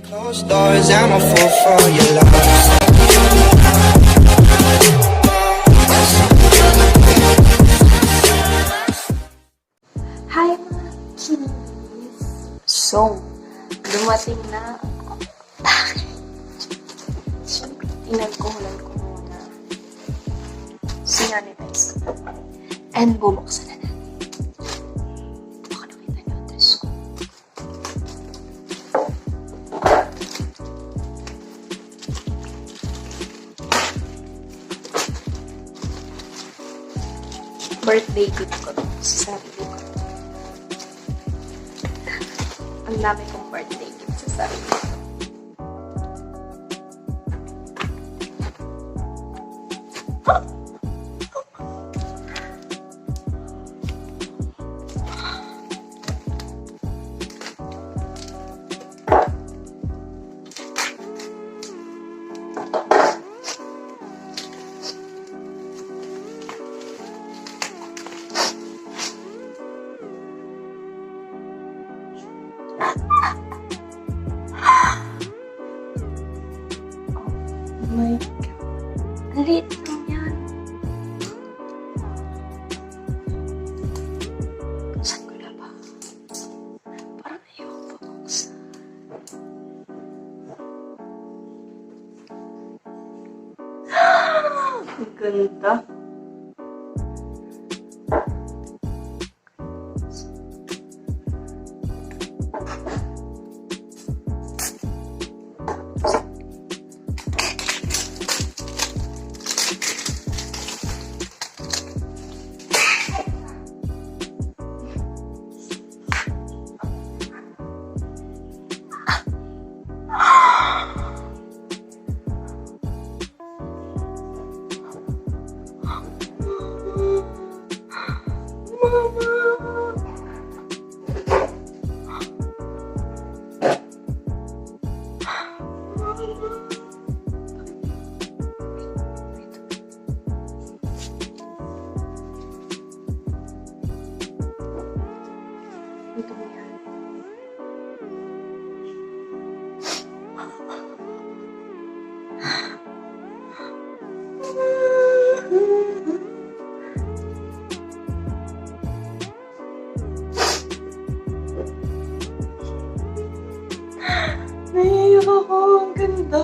Closed doors, I'm a fool for your love. Hi mga kinis! So, dumating na ang package. Siyempre, inalkoholan ko muna. Sinanitize ko. And bubuksan na natin. Baka nakita niyo ang dress ko. Birthday gift ko sa sarili ko. Ang dami kong birthday gift sa sarili ko. Oh my God. Ang liit lang yan. Saan ko na ba? Parang ayoko buksan. Ang ganda. Ito mo yan. Naiiyak ako. Ang ganda.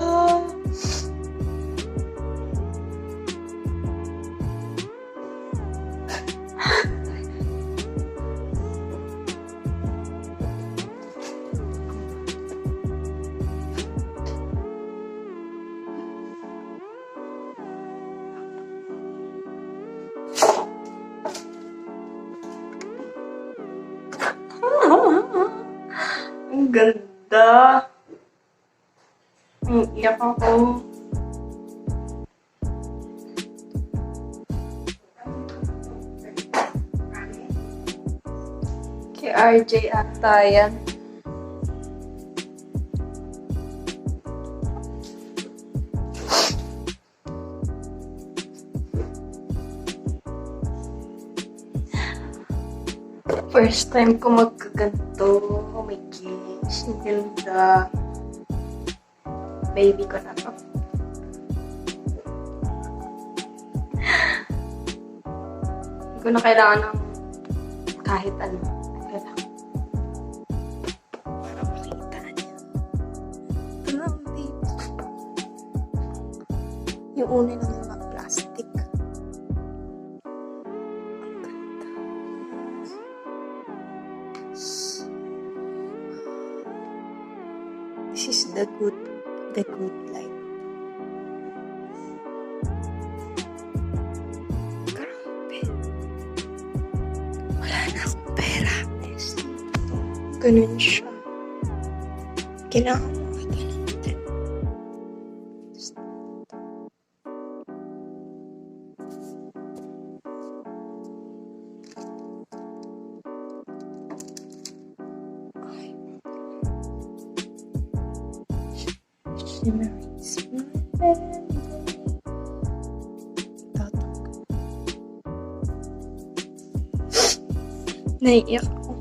Ang ganda. Ang iyak ako. Kay RJ ata yan. First time ko magkaganto. Oh my gosh. Ang ganda. Baby ko na to. Hindi ko na kailangan ng kahit ano. Kailangan. Para makita niya. Ito lang dito. Yung una lang yung mga plastic. This is the good light. Grabe. Wala na akong pera. Ganun siya. Kailangan mo ganun. Memories. Naiiyak ako.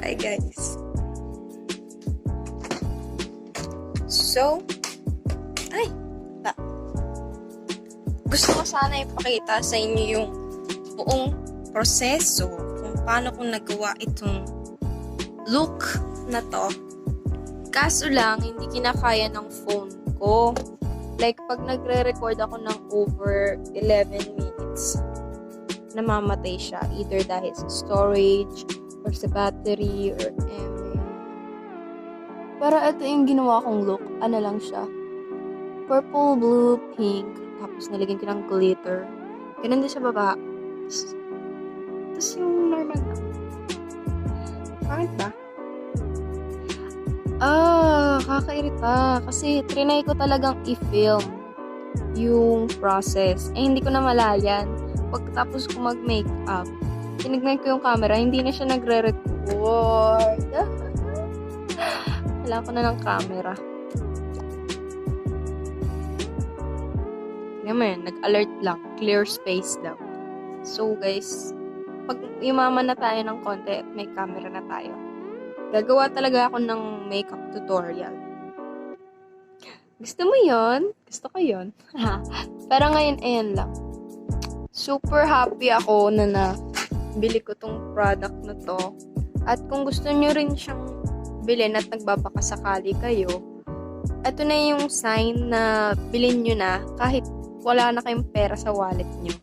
Hi guys. So, gusto ko sana ipakita sa inyo yung buong proseso kung paano ko nagawa itong look na to. Kaso lang, hindi kinakaya ng phone ko. Like, pag nagre-record ako ng over 11 minutes, namamatay siya. Either dahil sa storage, or sa battery, or Pero ito yung ginawa kong look. Ano lang siya? Purple, blue, pink. Tapos nalagyan ko ng glitter. Ganun din sa baba. Tapos yung normal na. Pangit ba? Kakairita. Kasi trinay ko talagang i-film yung process. Hindi ko na malayan. Pagkatapos ko mag-makeup, tinignan ko yung camera, hindi na siya nagre-record. Wala ko na ng camera. Tingnan mo yun, nag-alert lang. Clear space daw. So guys, pag yumaman na tayo ng konti at may camera na tayo, gagawa talaga ako ng makeup tutorial. Gusto mo yon? Gusto ko yon. Pero ngayon, ayan lang. Super happy ako na nabili ko tong product na to. At kung gusto nyo rin siyang bilhin at nagbabakasakali kayo, ito na yung sign na bilhin nyo na kahit wala na kayong pera sa wallet nyo.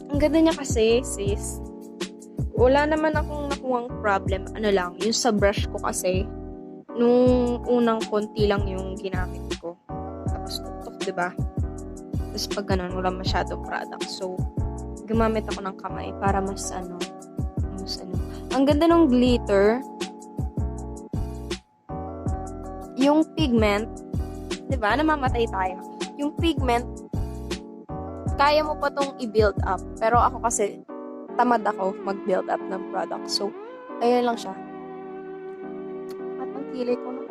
Ang ganda niya kasi, sis. Wala naman akong nakuhang problem. Ano lang, yung sa brush ko kasi, nung unang konti lang yung ginamit ko. Tapos tutok, diba? Tapos pag ganun, wala masyadong product. So, gumamit ako ng kamay para mas ano. Ang ganda ng glitter. Yung pigment, diba? Namamatay tayo. Yung pigment, kaya mo pa tong i-build up. Pero ako kasi, tamad ako mag-build up ng product. So, ayan lang siya. At ang kilay ko na.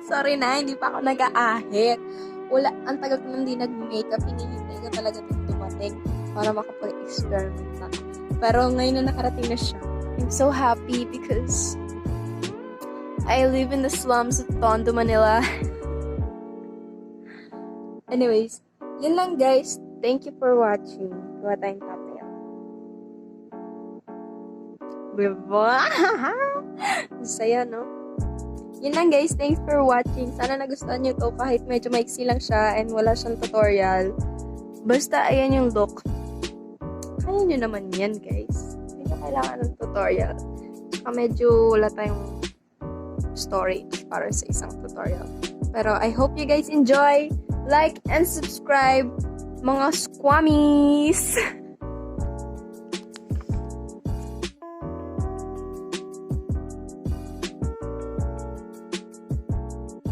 Sorry na, hindi pa ako nag-aahit. Wala, ang tagal ko hindi nag-makeup. Hinihintay ko talaga itong dumating para makapag-experiment na. Pero ngayon na nakarating na siya. I'm so happy because I live in the slums of Tondo, Manila. Anyways, yun lang guys. Thank you for watching. Gawa tayong thumbnail. Diba? Saya, no? Yun lang guys. Thanks for watching. Sana nagustuhan nyo to kahit medyo maiksi lang siya and wala siyang tutorial. Basta ayan yung look. Kaya nyo naman yan guys. Hindi nyo kailangan ng tutorial. Tsaka medyo wala tayong storage para sa isang tutorial. Pero I hope you guys enjoy. Like and subscribe, mga squammies!